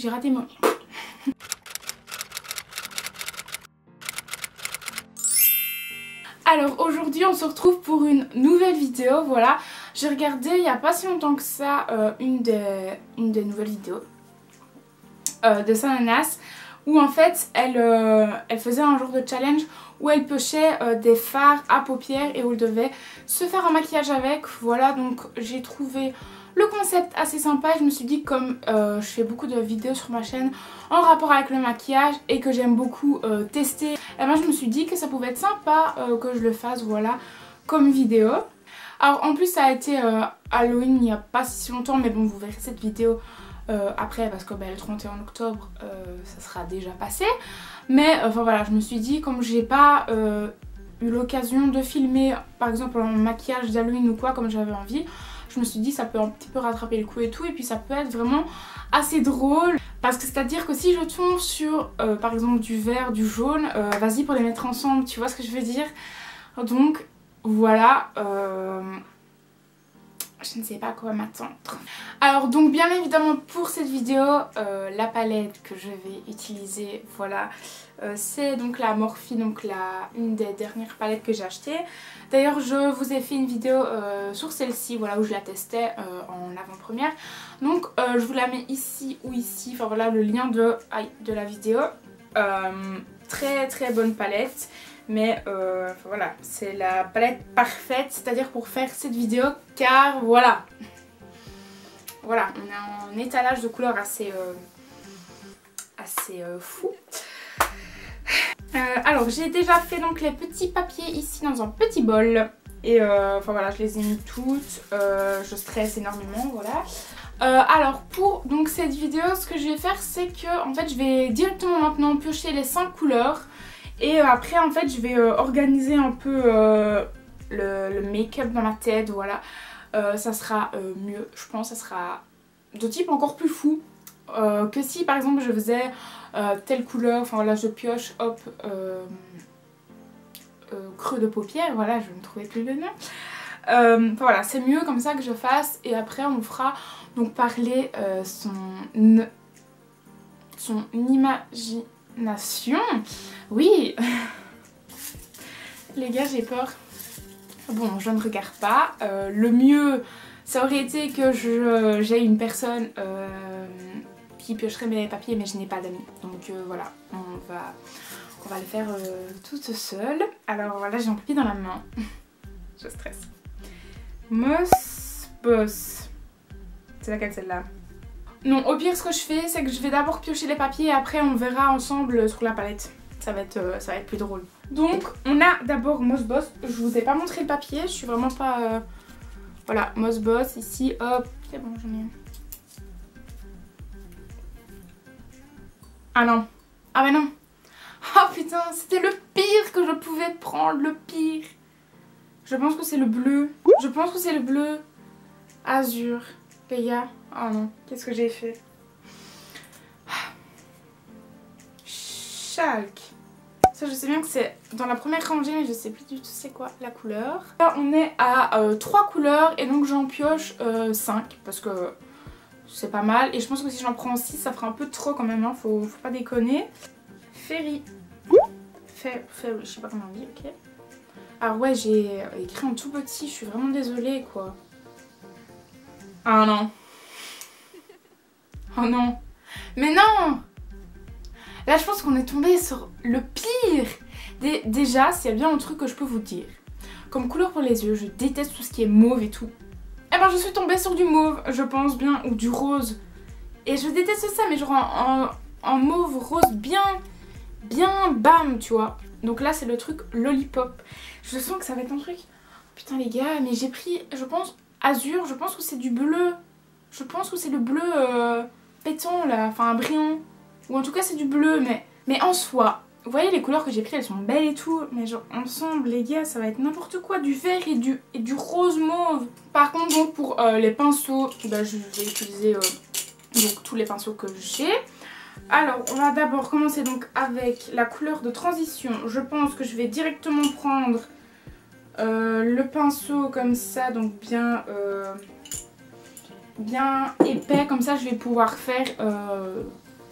j'ai raté mon... Alors aujourd'hui on se retrouve pour une nouvelle vidéo, voilà. J'ai regardé il n'y a pas si longtemps que ça une des nouvelles vidéos de Sananas où en fait elle faisait un genre de challenge où elle piochait des fards à paupières et où elle devait se faire un maquillage avec. Voilà, donc j'ai trouvé le concept assez sympa et je me suis dit comme je fais beaucoup de vidéos sur ma chaîne en rapport avec le maquillage et que j'aime beaucoup tester, et ben je me suis dit que ça pouvait être sympa que je le fasse, voilà, comme vidéo. Alors en plus ça a été Halloween il n'y a pas si longtemps, mais bon vous verrez cette vidéo après parce que le 31 octobre ça sera déjà passé. Mais enfin voilà, je me suis dit comme j'ai pas eu l'occasion de filmer par exemple un maquillage d'Halloween ou quoi comme j'avais envie, je me suis dit ça peut un petit peu rattraper le coup et tout, et puis ça peut être vraiment assez drôle. Parce que c'est à dire que si je tombe sur par exemple du vert, du jaune, vas-y pour les mettre ensemble, tu vois ce que je veux dire. Donc voilà, je ne sais pas à quoi m'attendre. Alors donc bien évidemment pour cette vidéo, la palette que je vais utiliser, voilà, c'est donc la Morphe, donc une des dernières palettes que j'ai achetées. D'ailleurs je vous ai fait une vidéo sur celle-ci, voilà, où je la testais en avant-première. Donc je vous la mets ici ou ici, enfin voilà le lien de la vidéo. Très très bonne palette. Mais voilà, c'est la palette parfaite, c'est-à-dire pour faire cette vidéo, car voilà, on a un étalage de couleurs assez fou. Alors j'ai déjà fait donc les petits papiers ici dans un petit bol et enfin voilà, je les ai mis toutes, je stresse énormément, voilà. Alors pour donc cette vidéo, ce que je vais faire c'est que en fait je vais directement maintenant piocher les 5 couleurs. Et après en fait je vais organiser un peu le make-up dans ma tête, voilà. Ça sera mieux, je pense, ça sera de type encore plus fou que si par exemple je faisais telle couleur, enfin voilà je pioche, hop, creux de paupière, voilà je ne trouvais plus le nom. Voilà, c'est mieux comme ça que je fasse et après on fera donc parler son imagination. Oui. Les gars, j'ai peur. Bon, je ne regarde pas. Le mieux, ça aurait été que j'ai une personne qui piocherait mes papiers, mais je n'ai pas d'amis. Donc voilà, on va le faire toute seule. Alors voilà, j'ai un papier dans la main. Je stresse. Moss Boss. C'est laquelle celle-là? Non, au pire ce que je fais c'est que je vais d'abord piocher les papiers et après on verra ensemble sur la palette. Ça va être plus drôle. Donc on a d'abord Moss Boss. Je vous ai pas montré le papier, je suis vraiment pas... Voilà, Moss Boss ici, hop. C'est bon, j'en ai un. Ah non. Ah bah non. Ah putain, c'était le pire que je pouvais prendre, le pire. Je pense que c'est le bleu. Je pense que c'est le bleu azur, les gars. Oh non, qu'est-ce que j'ai fait? Chalk. Ça je sais bien que c'est dans la première rangée mais je sais plus du tout c'est quoi la couleur. Là on est à 3 couleurs et donc j'en pioche 5 parce que c'est pas mal. Et je pense que si j'en prends 6 ça fera un peu trop quand même, hein. Faut pas déconner. Fairy. Je sais pas comment on dit, ok. Alors ouais, j'ai écrit en tout petit, je suis vraiment désolée quoi. Ah non. Oh non. Mais non. Là je pense qu'on est tombé sur le pire. Déjà s'il y a bien un truc que je peux vous dire, comme couleur pour les yeux, je déteste tout ce qui est mauve et tout. Eh ben je suis tombée sur du mauve, je pense bien, ou du rose. Et je déteste ça, mais genre en mauve rose bien bam, tu vois. Donc là c'est le truc Lollipop. Je sens que ça va être un truc... Putain les gars, mais j'ai pris, je pense, azur, je pense que c'est du bleu. Je pense que c'est le bleu pétant là, enfin brillant. Ou en tout cas c'est du bleu, mais en soi, vous voyez les couleurs que j'ai prises, elles sont belles et tout, mais genre ensemble les gars ça va être n'importe quoi, du vert et du rose mauve. Par contre donc pour les pinceaux, bah, je vais utiliser donc tous les pinceaux que j'ai. Alors on va d'abord commencer donc avec la couleur de transition. Je pense que je vais directement prendre le pinceau comme ça, donc bien épais, comme ça je vais pouvoir faire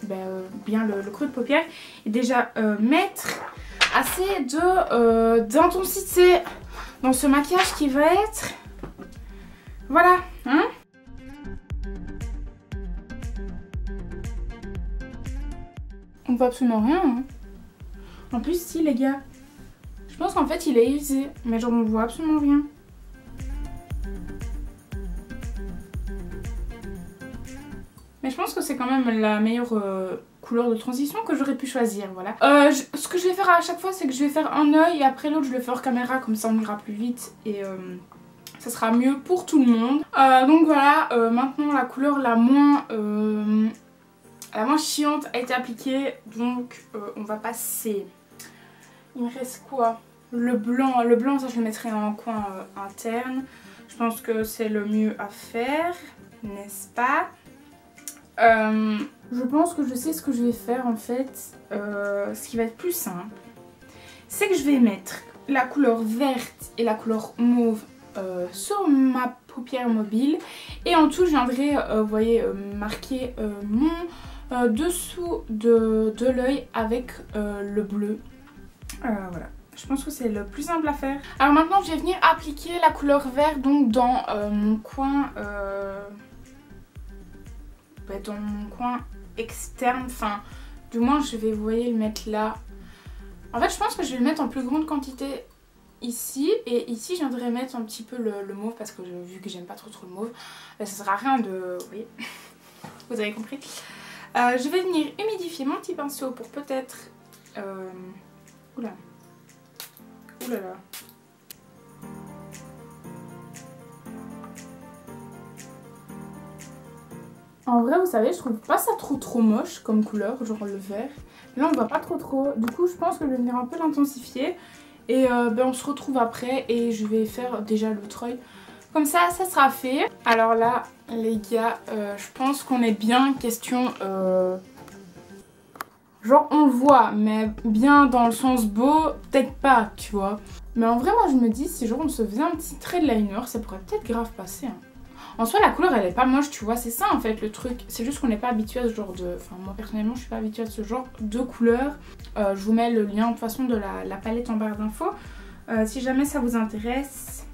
bien le creux de paupière et déjà mettre assez d'intensité dans ce maquillage qui va être... Voilà, hein. On voit absolument rien, hein. En plus, si les gars, je pense qu'en fait il est irisé, mais genre on voit absolument rien. Mais je pense que c'est quand même la meilleure couleur de transition que j'aurais pu choisir, voilà. Ce que je vais faire à chaque fois, c'est que je vais faire un œil et après l'autre je le fais hors caméra, comme ça on ira plus vite et ça sera mieux pour tout le monde. Donc voilà, maintenant la couleur la moins chiante a été appliquée, donc on va passer. Il me reste quoi? Le blanc ça je le mettrai en coin interne. Je pense que c'est le mieux à faire, n'est-ce pas? Je pense que je sais ce que je vais faire en fait. Ce qui va être plus simple, c'est que je vais mettre la couleur verte et la couleur mauve sur ma paupière mobile. Et en dessous je viendrai, vous voyez, marquer mon dessous de l'œil avec le bleu. Voilà. Je pense que c'est le plus simple à faire. Alors maintenant je vais venir appliquer la couleur vert donc dans mon coin... dans mon coin externe, enfin du moins je vais, vous voyez, le mettre là. En fait je pense que je vais le mettre en plus grande quantité ici, et ici je viendrai mettre un petit peu le mauve parce que vu que j'aime pas trop le mauve, ça sert à rien de... Vous voyez, vous avez compris. Je vais venir humidifier mon petit pinceau pour peut-être... Oula. Oulala. En vrai, vous savez, je trouve pas ça trop moche comme couleur, genre le vert. Là, on voit pas trop. Du coup, je pense que je vais venir un peu l'intensifier. Et on se retrouve après et je vais faire déjà l'autre œil. Comme ça sera fait. Alors là, les gars, je pense qu'on est bien question... Genre, on le voit, mais bien dans le sens beau, peut-être pas, tu vois. Mais en vrai, moi, je me dis, si genre on se faisait un petit trait de liner, ça pourrait peut-être grave passer, hein. En soi la couleur elle est pas moche, tu vois, c'est ça en fait le truc. C'est juste qu'on n'est pas habitué à ce genre de... Enfin moi personnellement je suis pas habituée à ce genre de couleur. Je vous mets le lien de toute façon de la palette en barre d'infos. Si jamais ça vous intéresse.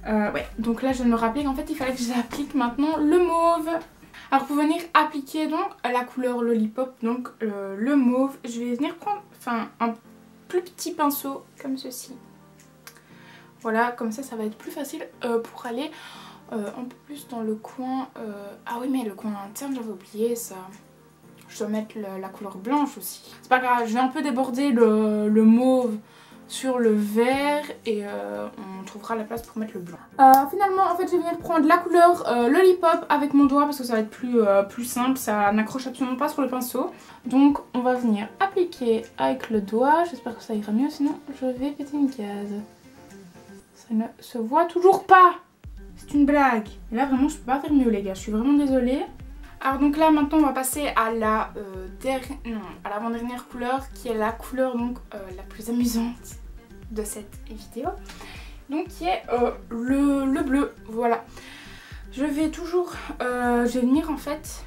Ouais, donc là je viens de me rappeler qu'en fait il fallait que j'applique maintenant le mauve. Alors pour venir appliquer donc la couleur Lollipop, donc le mauve, je vais venir prendre un plus petit pinceau comme ceci. Voilà, comme ça va être plus facile pour aller... un peu plus dans le coin... Ah oui mais le coin interne j'avais oublié ça. Je dois mettre la couleur blanche aussi. C'est pas grave, je vais un peu déborder le mauve sur le vert et on trouvera la place pour mettre le blanc. Finalement en fait je vais venir prendre la couleur Lollipop avec mon doigt parce que ça va être plus simple, ça n'accroche absolument pas sur le pinceau. Donc on va venir appliquer avec le doigt, j'espère que ça ira mieux sinon je vais péter une case. Ça ne se voit toujours pas. C'est une blague. Et là vraiment je peux pas faire mieux les gars, je suis vraiment désolée. Alors donc là maintenant on va passer à la l'avant-dernière couleur qui est la couleur donc la plus amusante de cette vidéo. Donc qui est le bleu, voilà. Je vais toujours, je vais venir en fait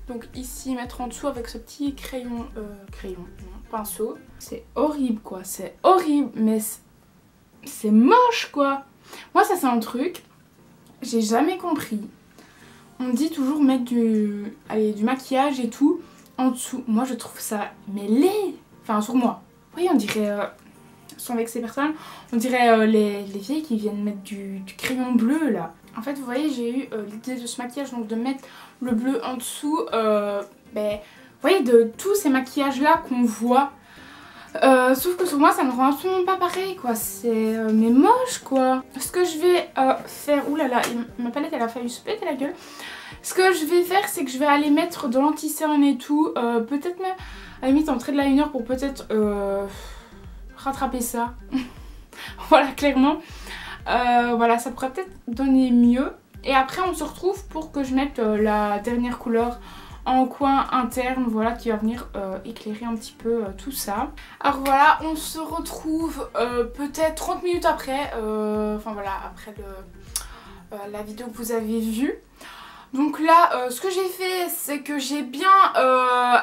donc ici mettre en dessous avec ce petit pinceau. C'est horrible quoi, c'est horrible mais c'est moche quoi. Moi ça c'est un truc... J'ai jamais compris. On me dit toujours mettre du maquillage et tout en dessous. Moi je trouve ça mais laid. Enfin sur moi. Vous voyez on dirait, sans vexer personne, on dirait les vieilles qui viennent mettre du crayon bleu là. En fait vous voyez j'ai eu l'idée de ce maquillage donc de mettre le bleu en dessous. Vous voyez de tous ces maquillages là qu'on voit. Sauf que sur moi ça ne rend absolument pas pareil quoi, c'est mais moche quoi. Ce que je vais faire, oulala, ma palette elle a failli se péter la gueule. Ce que je vais faire c'est que je vais aller mettre de l'anti-cerne et tout, peut-être même à la limite en trait de liner pour peut-être rattraper ça. Voilà clairement, voilà ça pourrait peut-être donner mieux. Et après on se retrouve pour que je mette la dernière couleur en coin interne, voilà, qui va venir éclairer un petit peu tout ça. Alors voilà, on se retrouve peut-être 30 minutes après, enfin voilà, après la vidéo que vous avez vue. Donc là, ce que j'ai fait, c'est que j'ai bien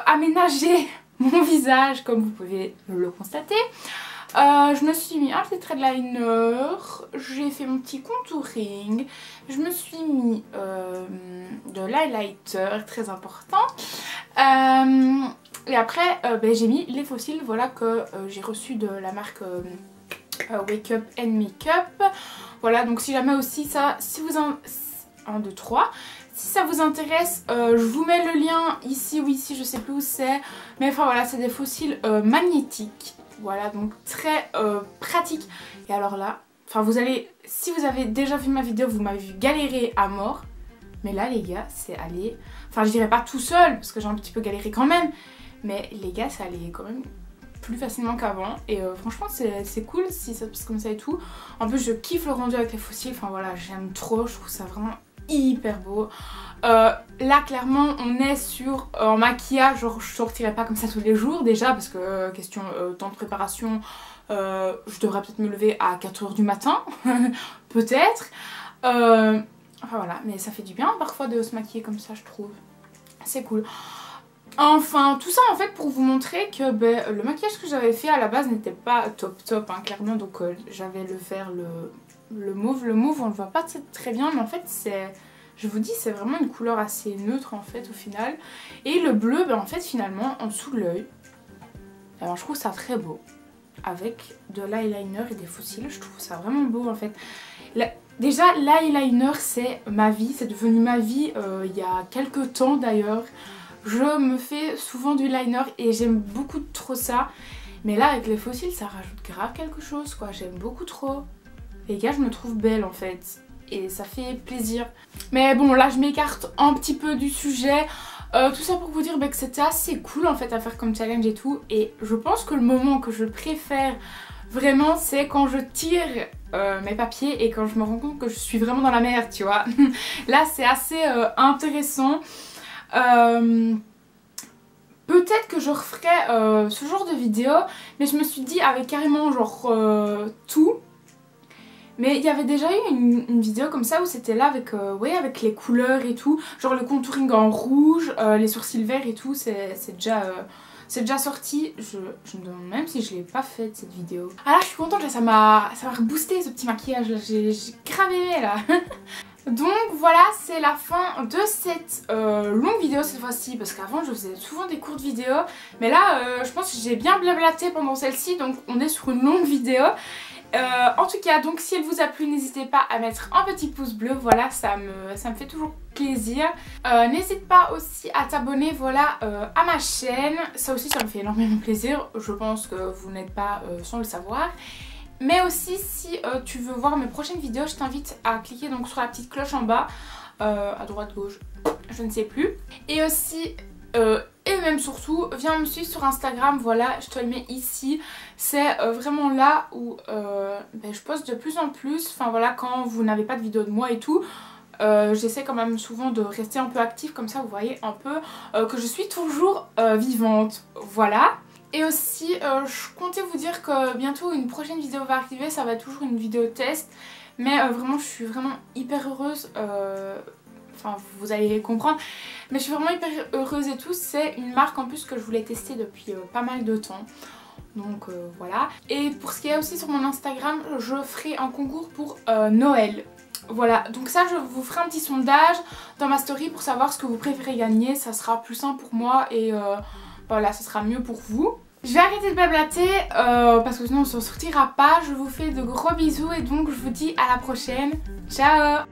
aménagé mon visage, comme vous pouvez le constater. Je me suis mis un petit trait de liner, j'ai fait mon petit contouring, je me suis mis de l'highlighter, très important. Et après, j'ai mis les faux cils, voilà, que j'ai reçus de la marque Wake Up and Makeup. Voilà, donc si jamais aussi ça, si vous en... 1, 2, 3. Si ça vous intéresse, je vous mets le lien ici ou ici, je sais plus où c'est. Mais enfin voilà, c'est des faux cils magnétiques. Voilà, donc très pratique. Et alors là, enfin vous allez, si vous avez déjà vu ma vidéo, vous m'avez vu galérer à mort. Mais là les gars, c'est allé, enfin je dirais pas tout seul, parce que j'ai un petit peu galéré quand même. Mais les gars, ça allait quand même plus facilement qu'avant. Et franchement c'est cool si ça se passe comme ça et tout. En plus je kiffe le rendu avec les faux cils, enfin voilà, j'aime trop, je trouve ça vraiment hyper beau. Là clairement on est sur en maquillage, genre je sortirai pas comme ça tous les jours déjà parce que question temps de préparation, je devrais peut-être me lever à 4 h du matin peut-être, enfin voilà, mais ça fait du bien parfois de se maquiller comme ça, je trouve, c'est cool. Enfin tout ça en fait pour vous montrer que le maquillage que j'avais fait à la base n'était pas top hein, clairement, donc j'avais le vert, le mauve on le voit pas très bien, mais en fait c'est, je vous dis, c'est vraiment une couleur assez neutre en fait au final. Et le bleu, en fait finalement en dessous de l'œil, alors je trouve ça très beau avec de l'eyeliner et des faux cils, je trouve ça vraiment beau en fait. Déjà l'eyeliner c'est ma vie, c'est devenu ma vie il y a quelques temps d'ailleurs. Je me fais souvent du liner et j'aime beaucoup trop ça, mais là avec les faux cils ça rajoute grave quelque chose quoi, j'aime beaucoup trop. Les gars, je me trouve belle en fait et ça fait plaisir. Mais bon, là je m'écarte un petit peu du sujet. Tout ça pour vous dire que c'était assez cool en fait à faire comme challenge et tout. Et je pense que le moment que je préfère vraiment, c'est quand je tire mes papiers et quand je me rends compte que je suis vraiment dans la merde, tu vois. Là c'est assez intéressant. Peut-être que je referai ce genre de vidéo, mais je me suis dit avec carrément genre tout. Mais il y avait déjà eu une vidéo comme ça où c'était là avec, ouais, avec les couleurs et tout. Genre le contouring en rouge, les sourcils verts et tout, c'est déjà sorti. Je me demande même si je l'ai pas faite cette vidéo. Ah là je suis contente, là, ça m'a reboosté ce petit maquillage, j'ai grave aimé là. Donc voilà, c'est la fin de cette longue vidéo cette fois-ci, parce qu'avant je faisais souvent des courtes vidéos. Mais là je pense que j'ai bien blablaté pendant celle-ci, donc on est sur une longue vidéo. En tout cas, donc si elle vous a plu, n'hésitez pas à mettre un petit pouce bleu, voilà, ça me fait toujours plaisir. N'hésite pas aussi à t'abonner, voilà, à ma chaîne, ça aussi ça me fait énormément plaisir, je pense que vous n'êtes pas sans le savoir. Mais aussi si tu veux voir mes prochaines vidéos, je t'invite à cliquer donc sur la petite cloche en bas, à droite, gauche, je ne sais plus. Et aussi... et même surtout, viens me suivre sur Instagram, voilà, je te le mets ici. C'est vraiment là où je poste de plus en plus, enfin voilà, quand vous n'avez pas de vidéo de moi et tout. J'essaie quand même souvent de rester un peu active, comme ça vous voyez un peu que je suis toujours vivante, voilà. Et aussi, je comptais vous dire que bientôt une prochaine vidéo va arriver, ça va être toujours une vidéo test. Mais vraiment, je suis vraiment hyper heureuse, enfin vous allez comprendre, mais je suis vraiment hyper heureuse et tout. C'est une marque en plus que je voulais tester depuis pas mal de temps. Donc voilà. Et pour ce qui est aussi sur mon Instagram, je ferai un concours pour Noël. Voilà, donc ça je vous ferai un petit sondage dans ma story pour savoir ce que vous préférez gagner. Ça sera plus simple pour moi et voilà, ça sera mieux pour vous. Je vais arrêter de blablater parce que sinon on ne s'en sortira pas. Je vous fais de gros bisous et donc je vous dis à la prochaine. Ciao!